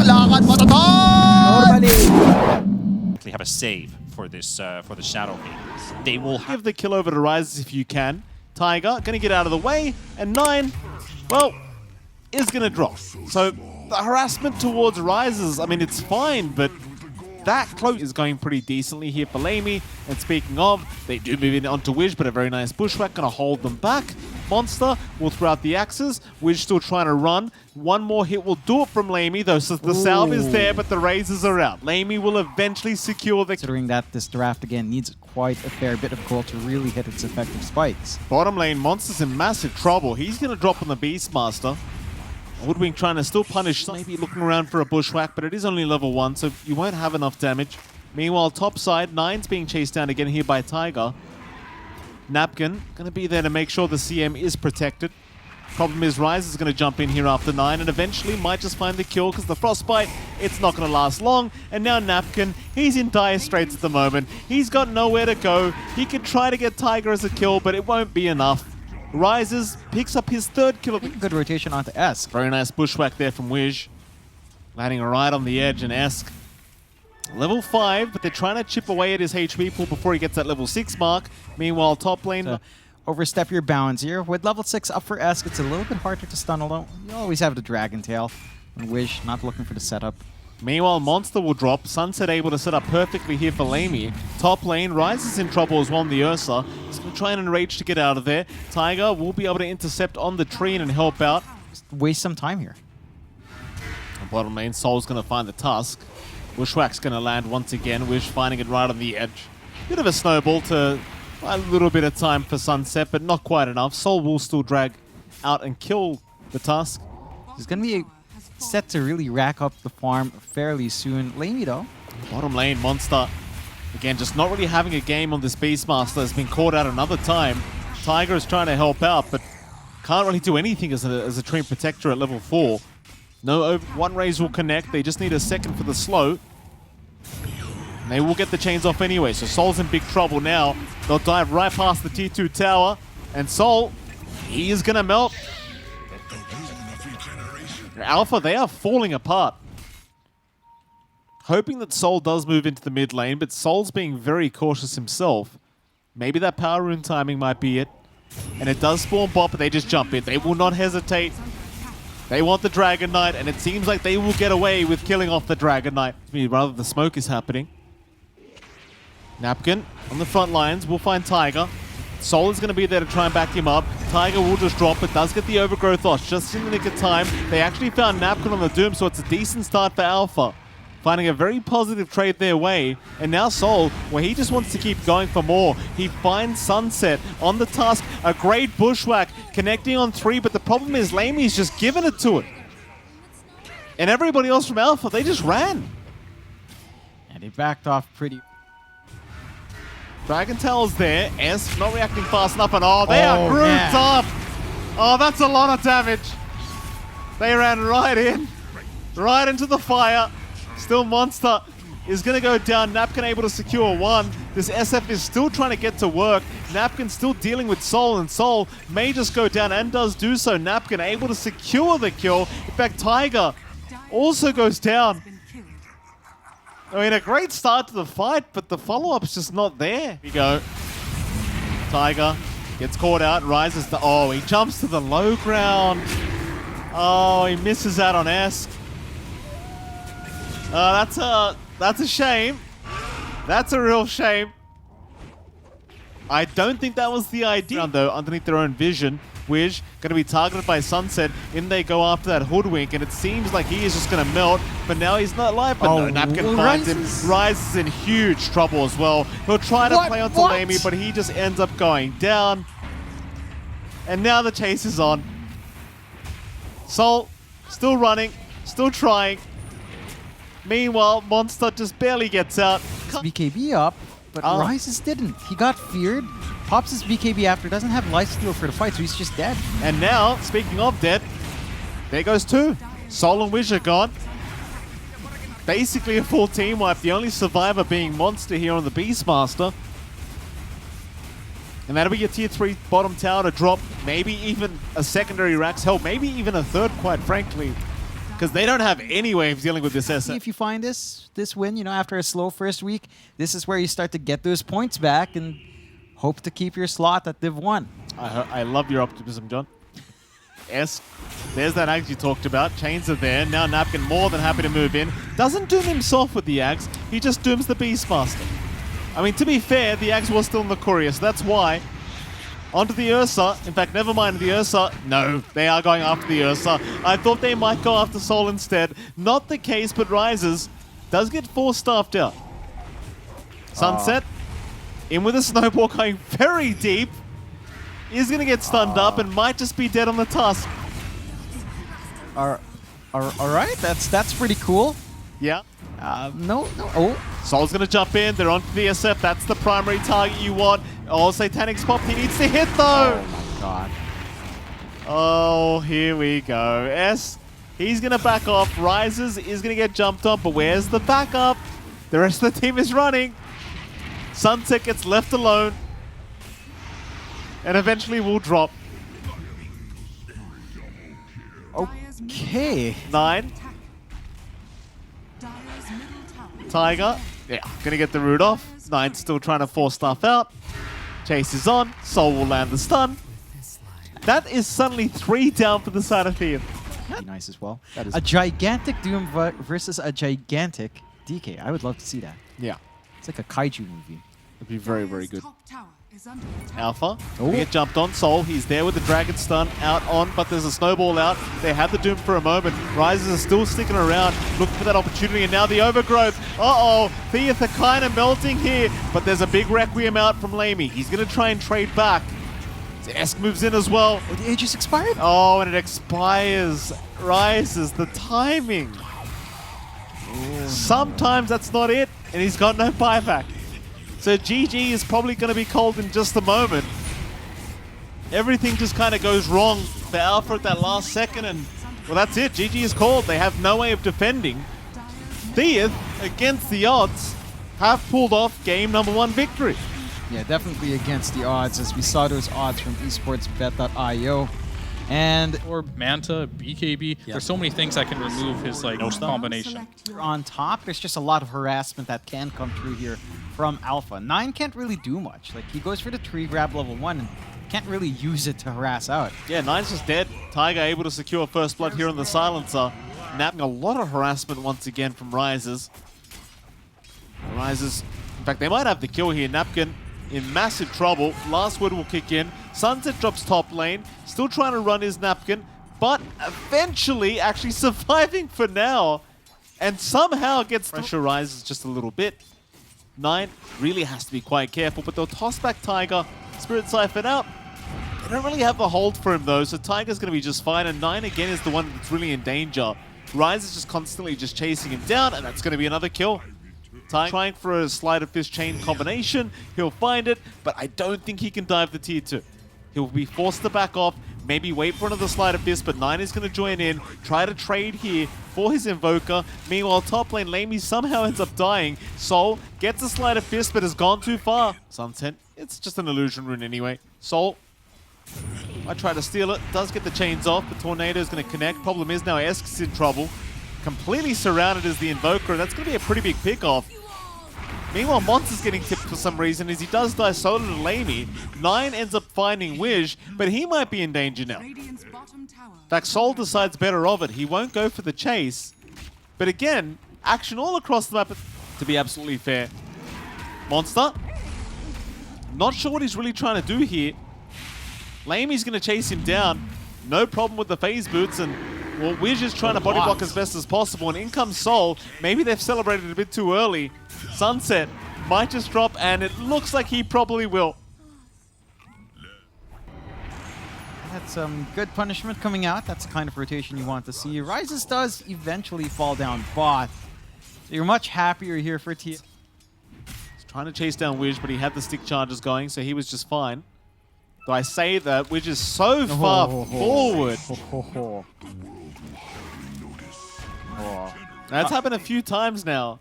lakad matatag! Normally. Have a save for this for the Shadow King. They will Give the kill over to Rises if you can. Tiger gonna get out of the way, and 9, well, is gonna drop. So the harassment towards Rises, I mean, it's fine, but that close is going pretty decently here for Lamey. And speaking of, they do move in onto Wish, but a very nice bushwhack gonna hold them back. Monster will throw out the axes. Wish still trying to run. One more hit will do it from Lamey, though. So the salve is there, but the razors are out. Lamey will eventually secure the... Considering that this draft, again, needs quite a fair bit of gold to really hit its effective spikes. Bottom lane, Monster's in massive trouble. He's gonna drop on the Beastmaster. Woodwing trying to still punish, maybe looking around for a bushwhack, but it is only level 1, so you won't have enough damage. Meanwhile, top side, 9's being chased down again here by Tiger. Napkin gonna be there to make sure the CM is protected. Problem is, Rise is gonna jump in here after 9 and eventually might just find the kill because the Frostbite, it's not gonna last long. And now Napkin, he's in dire straits at the moment. He's got nowhere to go. He could try to get Tiger as a kill, but it won't be enough. Rises, picks up his 3rd kill. Good rotation onto Esk. Very nice bushwhack there from Wish. Landing right on the edge, and Esk. Level 5, but they're trying to chip away at his HP pool before he gets that level 6 mark. Meanwhile, top lane... So, overstep your bounds here. With level 6 up for Esk, it's a little bit harder to stun, although you always have the Dragon Tail. And Wish not looking for the setup. Meanwhile, Monster will drop. Sunset able to set up perfectly here for Lamey. Top lane, Rise is in trouble as well on the Ursa. He's going to try and enrage to get out of there. Tiger will be able to intercept on the tree and help out. Just waste some time here. On bottom lane, Soul's going to find the Tusk. Bushwhack's going to land once again. Wish finding it right on the edge. Bit of a snowball to buy a little bit of time for Sunset, but not quite enough. Soul will still drag out and kill the Tusk. There's going to be set to really rack up the farm fairly soon. Lamey, though. Bottom lane, Monster. Again, just not really having a game on this Beastmaster. Has been caught out another time. Tiger is trying to help out, but can't really do anything as a Treant Protector at level 4. No, one raise will connect. They just need a second for the slow. And they will get the chains off anyway, so Soul's in big trouble now. They'll dive right past the T2 tower, and Soul, he is gonna melt. Alpha, they are falling apart. Hoping that Soul does move into the mid lane, but Soul's being very cautious himself. Maybe that power rune timing might be it. And it does spawn bot, but they just jump in. They will not hesitate. They want the Dragon Knight, and it seems like they will get away with killing off the Dragon Knight. Rather, the smoke is happening. Napkin on the front lines will find Tiger. Soul is going to be there to try and back him up. Tiger will just drop, but does get the overgrowth off just in the nick of time. They actually found Napkin on the Doom, so it's a decent start for Alpha. Finding a very positive trade their way. And now Soul, where he just wants to keep going for more. He finds Sunset on the Tusk. A great bushwhack connecting on 3, but the problem is Lamey's just giving it to it. And everybody else from Alpha, they just ran. And he backed off pretty... Dragon Tail's there. S not reacting fast enough, and they are grouped up. Oh, that's a lot of damage. They ran right in. Right into the fire. Still Monster is going to go down. Napkin able to secure 1. This SF is still trying to get to work. Napkin still dealing with Soul, and Soul may just go down and does do so. Napkin able to secure the kill. In fact, Tiger also goes down. I mean, a great start to the fight, but the follow-up's just not there. Here we go. Tiger gets caught out, rises to... Oh, he jumps to the low ground. Oh, he misses out on Esk. That's a shame. That's a real shame. I don't think that was the idea, though, underneath their own vision. Wish going to be targeted by Sunset. In they go after that Hoodwink, and it seems like he is just going to melt, but now he's not alive. But no, Napkin finds him. Rise is in huge trouble as well. He'll try to play onto Lamey, but he just ends up going down. And now the chase is on. Soul still running, still trying. Meanwhile, Monster just barely gets out. BKB up, but Rises didn't. He got feared, pops his BKB after, doesn't have lifesteal for the fight, so he's just dead. And now, speaking of dead, there goes 2. Soul and Wish are gone. Basically a full team wipe, the only survivor being Monster here on the Beastmaster. And that'll be your tier 3 bottom tower to drop. Maybe even a secondary Rax, hell, maybe even a third, quite frankly. because they don't have any way of dealing with this SF. If you find this win, you know, after a slow first week, this is where you start to get those points back and hope to keep your slot at Div 1. I love your optimism, John. Yes, there's that Axe you talked about. Chains are there. Now Napkin more than happy to move in. Doesn't doom himself with the Axe. He just dooms the Beastmaster. I mean, to be fair, the Axe was still in the courier, so that's why. Onto the Ursa. In fact, never mind the Ursa. No, they are going after the Ursa. I thought they might go after Soul instead. Not the case, but Rises does get 4-staffed out. Sunset, in with a snowball going very deep. Is going to get stunned up and might just be dead on the tusk. All right, that's pretty cool. Yeah. No. Oh, Soul's going to jump in. They're onto the SF. That's the primary target you want. Oh, Satanic's popped. He needs to hit, though. oh my God. Oh, here we go. S, he's going to back off. Rises is going to get jumped on, but where's the backup? The rest of the team is running. Sunset gets left alone. And eventually will drop. Okay. 9. Tiger. Yeah, gonna get the root off. 9 still trying to force stuff out. Chase is on. Soul will land the stun. That is suddenly 3 down for the side of Thiuth. Nice as well. That is A gigantic Doom versus a gigantic DK. I would love to see that. Yeah, It's like a kaiju movie. it'd be very, very good. Alpha, Oh. get jumped on. Soul, he's there with the Dragon Stun out on, but there's a snowball out. They had the Doom for a moment. Rises are still sticking around, looking for that opportunity, and now the overgrowth. Uh-oh, Thiuth are kind of melting here, but there's a big Requiem out from Lamey. He's going to try and trade back. Esk moves in as well. Oh, the Aegis expired? Oh, and it expires. Rises, the timing. Sometimes that's not it, and he's got no buyback. So GG is probably going to be called in just a moment. Everything just kind of goes wrong for Alpha at that last second, and well, that's it. GG is called. They have no way of defending. Thiuth, against the odds, have pulled off game number 1 victory. Yeah, definitely against the odds, as we saw those odds from esportsbet.io. And Or Manta, BKB. There's so many things that can remove his like combination. on top, there's just a lot of harassment that can come through here from Alpha. 9 can't really do much. Like, he goes for the tree grab level 1 and can't really use it to harass out. Yeah, 9's just dead. Tiger able to secure first blood here on the silencer. Napping a lot of harassment once again from Rises. Rises, in fact, they might have the kill here. Napkin in massive trouble. Last word will kick in. Sunset drops top lane. Still trying to run his Napkin, but eventually actually surviving for now. And somehow gets pressure rises just a little bit. 9 really has to be quite careful, but they'll toss back Tiger. Spirit Siphon out. They don't really have a hold for him though, so Tiger's going to be just fine. And 9 again is the one that's really in danger. Rise is just constantly just chasing him down, and that's going to be another kill. Tiger trying for a Sleight of Fist chain combination. He'll find it, but I don't think he can dive the tier 2. He'll be forced to back off, maybe wait for another Sleight of Fist, but 9 is going to join in, try to trade here for his Invoker. Meanwhile, top lane, Lamey somehow ends up dying. Soul gets a Sleight of Fist, but has gone too far. Sunset, it's just an illusion rune anyway. Soul, I try to steal it, does get the chains off, but Tornado is going to connect. Problem is now Esk's in trouble. Completely surrounded as the Invoker, and that's going to be a pretty big pick-off. Meanwhile, Monster's getting tipped for some reason as he does die solo to Lamey. 9 ends up finding Wish, but he might be in danger now. In fact, Soul decides better of it. He won't go for the chase. But again, action all across the map, to be absolutely fair. Monster, not sure what he's really trying to do here. Lamey's going to chase him down. No problem with the phase boots, and well, Wish is trying to body block as best as possible, and in comes Soul. Maybe they've celebrated a bit too early. Sunset might just drop, and it looks like he probably will. That's some good punishment coming out. That's the kind of rotation you want to see. Rises does eventually fall down bot. So you're much happier here for Thiuth. He's trying to chase down Wish, but he had the stick charges going, so he was just fine. Though I say that Wish is so far forward. That's happened a few times now.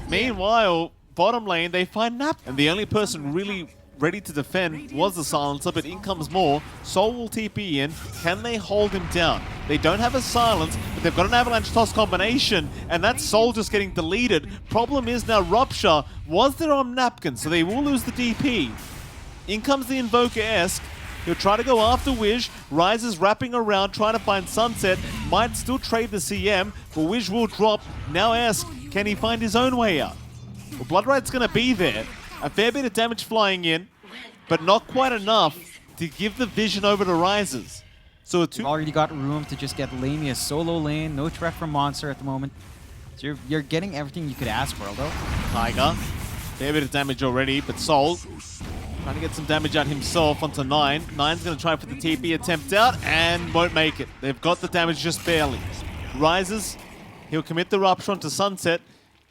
Meanwhile, bottom lane, they find Nap. And the only person really ready to defend was the Silencer, but in comes more. Soul will TP in. Can they hold him down? They don't have a silence, but They've got an Avalanche Toss combination, and that Soul just getting deleted. Problem is now Rupture was there on Napkin, so they will lose the DP. In comes the Invoker-esque. He'll try to go after Wish. Ryze is wrapping around, trying to find Sunset. Might still trade the CM, but Wish will drop. Now Esque, can he find his own way out? Well, Blood Ride's going to be there. A fair bit of damage flying in, but not quite enough to give the vision over to Ryzes. So You've already got room to just get Lamy a solo lane. No threat from Monster at the moment. So you're getting everything you could ask for, although. Tiger, fair bit of damage already, but Soul trying to get some damage out himself onto 9. 9's going to try for the TP attempt out and won't make it. They've got the damage just barely. Rises, he'll commit the Rupture onto Sunset,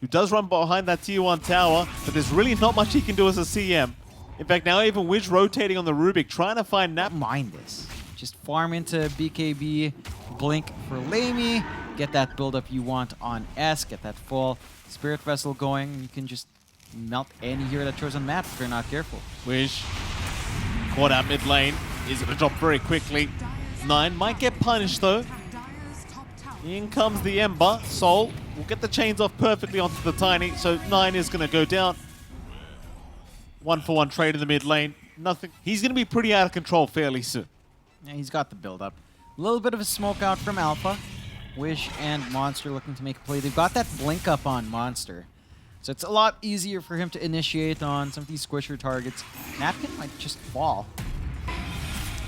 who does run behind that tier 1 tower, but there's really not much he can do as a CM. In fact, now even Wiz rotating on the Rubik, trying to find Nap. Mind this. Just farm into BKB, blink for Lamy, get that build-up you want on S, get that full Spirit Vessel going. You can just melt any hero that shows on map if you're not careful. Wish caught out mid lane. Is going to drop very quickly. 9 might get punished though. In comes the Ember. Soul will get the chains off perfectly onto the Tiny, so 9 is going to go down. 1-for-1 trade in the mid lane. Nothing. He's going to be pretty out of control fairly soon. Yeah, he's got the build-up. A little bit of a smoke out from Alpha. Wish and Monster looking to make a play. They've got that blink up on Monster. So it's a lot easier for him to initiate on some of these squisher targets. Napkin might just fall.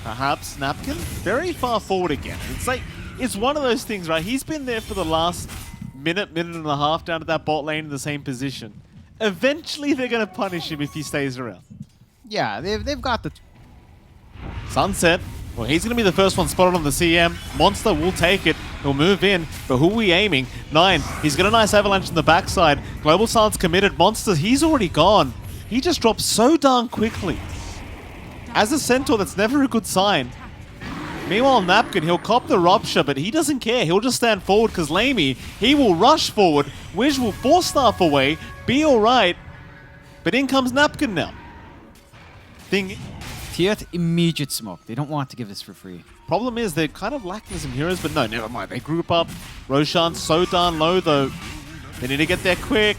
Perhaps Napkin very far forward again. It's like, it's one of those things, right? He's been there for the last minute and a half down at that bot lane in the same position. Eventually they're going to punish him if he stays around. Yeah, they've got the... Sunset. Well, he's going to be the first one spotted on the CM. Monster will take it. He'll move in, but who are we aiming? 9. He's got a nice avalanche in the backside. Global Silence committed. Monster, he's already gone. He just drops so darn quickly. As a Centaur, that's never a good sign. Meanwhile, Napkin, he'll cop the Rupture, but he doesn't care. He'll just stand forward because Lamy, he will rush forward. Wiz will force Staff away, be alright. But in comes Napkin now. Thiuth, immediate smoke. They don't want to give this for free. Problem is, they're kind of lacking some heroes, but no, never mind. They group up. Roshan's so darn low, though. They need to get there quick.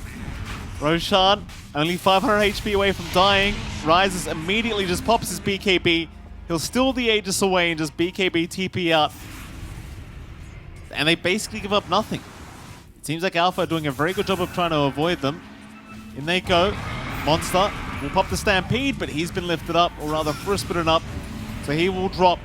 Roshan, only 500 HP away from dying. Rises immediately, just pops his BKB. He'll steal the Aegis away and just BKB TP out. And they basically give up nothing. It seems like Alpha are doing a very good job of trying to avoid them. In they go. Monster will pop the Stampede, but he's been lifted up, or rather Frispitten up. So he will drop.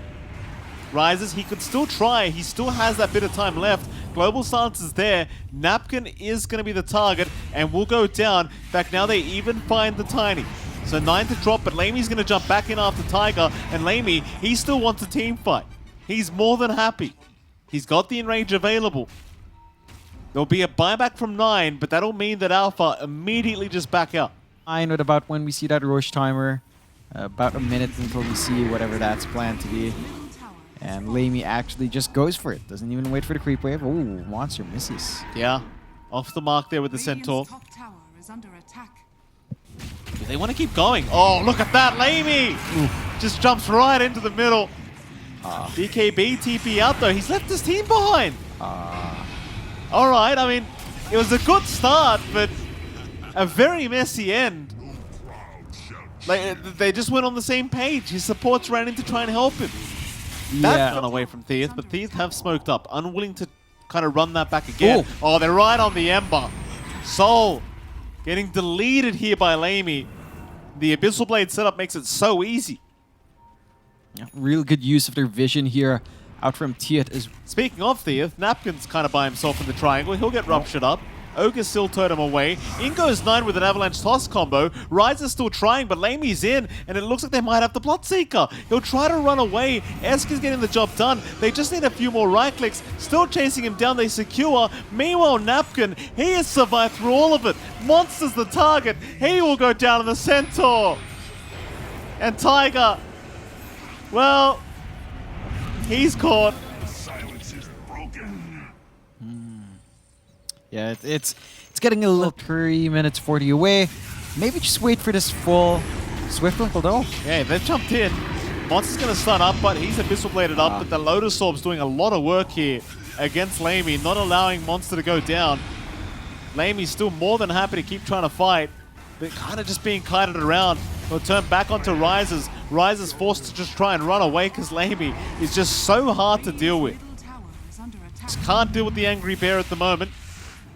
Rises, he could still try. He still has that bit of time left. Global Silence is there. Napkin is going to be the target and will go down. In fact, now they even find the Tiny. So 9 to drop, but Lamy's going to jump back in after Tiger. And Lamy, he still wants a team fight. He's more than happy. He's got the enrage available. There'll be a buyback from 9, but that'll mean that Alpha immediately just back out. I know about when we see that Roche timer. About a minute until we see whatever that's planned to be. And Lamy actually just goes for it. Doesn't even wait for the creep wave. Ooh, Monster misses. Yeah, off the mark there with the Centaur. Do they want to keep going? Oh, look at that, Lamy! Just jumps right into the middle. BKB TP out though. He's left his team behind. All right, I mean, it was a good start, but a very messy end. Like, they just went on the same page. His supports ran in to try and help him. That ran away from Thiuth, but Thiuth have smoked up, unwilling to kind of run that back again. Ooh. Oh, they're right on the Ember. Soul getting deleted here by Lamy. The Abyssal Blade setup makes it so easy. Yeah, real good use of their vision here out from Thiuth. Speaking of Thiuth, Napkin's kind of by himself in the triangle. He'll get ruptured up. Ogre still turned him away. In goes 9 with an Avalanche Toss combo. Ryze is still trying, but Lamy's in, and it looks like they might have the Bloodseeker. He'll try to run away. Esk is getting the job done. They just need a few more right clicks. Still chasing him down, they secure. Meanwhile, Napkin, he has survived through all of it. Monster's the target. He will go down in the Centaur. And Tiger, well, he's caught. Yeah, it's getting a little 3 minutes 40 away. Maybe just wait for this full Swift Winkle though. Yeah, they've jumped in. Monster's going to stun up, but he's Abyssal Bladed up, but the Lotus Orb's doing a lot of work here. against Lamey, not allowing Monster to go down. Lamey's still more than happy to keep trying to fight, but kind of just being kited around. He'll turn back onto Rises. Rises forced to just try and run away because Lamey is just so hard to deal with. Just can't deal with the Angry Bear at the moment.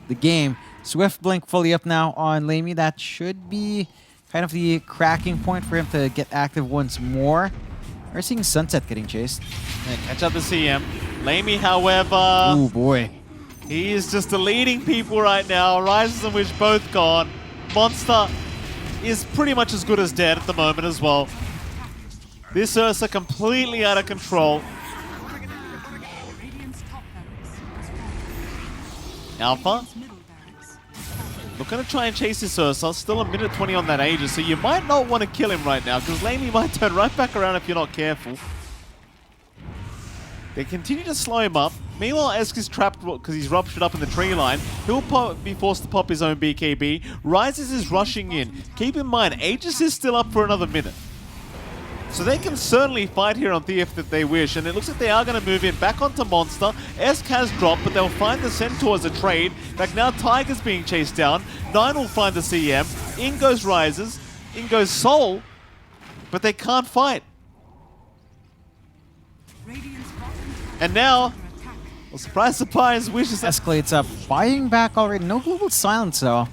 The game. Swift Blink fully up now on Lamey. That should be kind of the cracking point for him to get active once more. We're seeing Sunset getting chased. And catch up the CM. Lamey, however, Oh boy. he is just deleting people right now. Rises and Wish both gone. Monster is pretty much as good as dead at the moment as well. This Ursa completely out of control. Alpha looking to try and chase this Ursa. Still a minute 20 on that Aegis, so you might not want to kill him right now because Lamey might turn right back around if you're not careful. They continue to slow him up. Meanwhile, Esk is trapped because he's ruptured up in the tree line. He'll be forced to pop his own BKB. Rises is rushing in. Keep in mind, Aegis is still up for another minute. So they can certainly fight here on Thiuth if they wish, and it looks like they are going to move in back onto Monster. Esk has dropped, but they'll find the Centaur as a trade. Like now, Tiger's being chased down. 9 will find the CM. In goes Rises. In goes Soul. But they can't fight. And now, well, surprise, surprise, Wishes Escalates up. Fighting back already. No global silence though.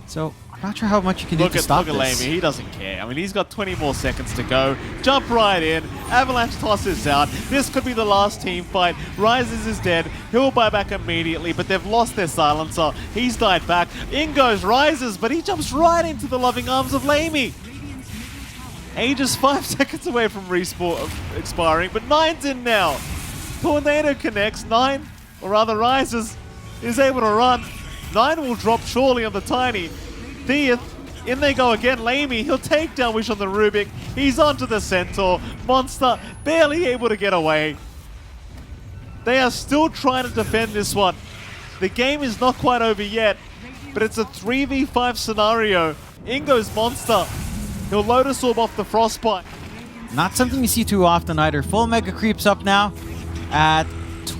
So I'm not sure how much you can do to stop Look at this. Lamey, he doesn't care. I mean, he's got 20 more seconds to go. Jump right in. Avalanche tosses out. This could be the last team fight. Rises is dead. He'll buy back immediately, but they've lost their silencer. He's died back. In goes Rises, but he jumps right into the loving arms of Lamey. Aegis 5 seconds away from respawn expiring, but 9's in now. Tornado connects. 9, or rather Rises, is able to run. 9 will drop surely on the Tiny. Thiuth, in they go again. Lamey, he'll take down Wish on the Rubik. He's onto the Centaur. Monster barely able to get away. They are still trying to defend this one. The game is not quite over yet, but it's a 3v5 scenario. In goes Monster. He'll Lotus Orb off the Frostbite. Not something you see too often either. Full Mega Creeps up now at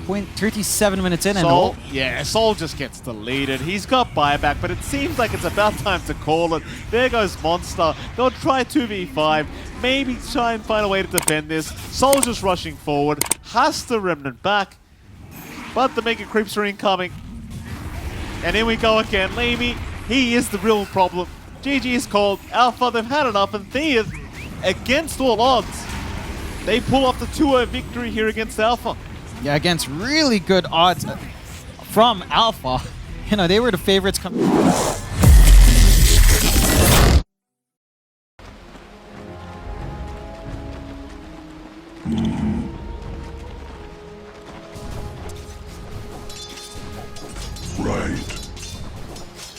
37 minutes in. Soul, yeah, Soul just gets deleted. He's got buyback, but it seems like it's about time to call it. There goes Monster. They'll try 2v5. Maybe try and find a way to defend this. Soul just rushing forward. Has to Remnant back. But the Mega Creeps are incoming. And in we go again. Lamey, he is the real problem. GG is called. Alpha, they've had enough. And Thiuth, against all odds, they pull off the 2-0 victory here against Alpha. Yeah, against really good odds from Alpha. You know, they were the favorites coming. Right.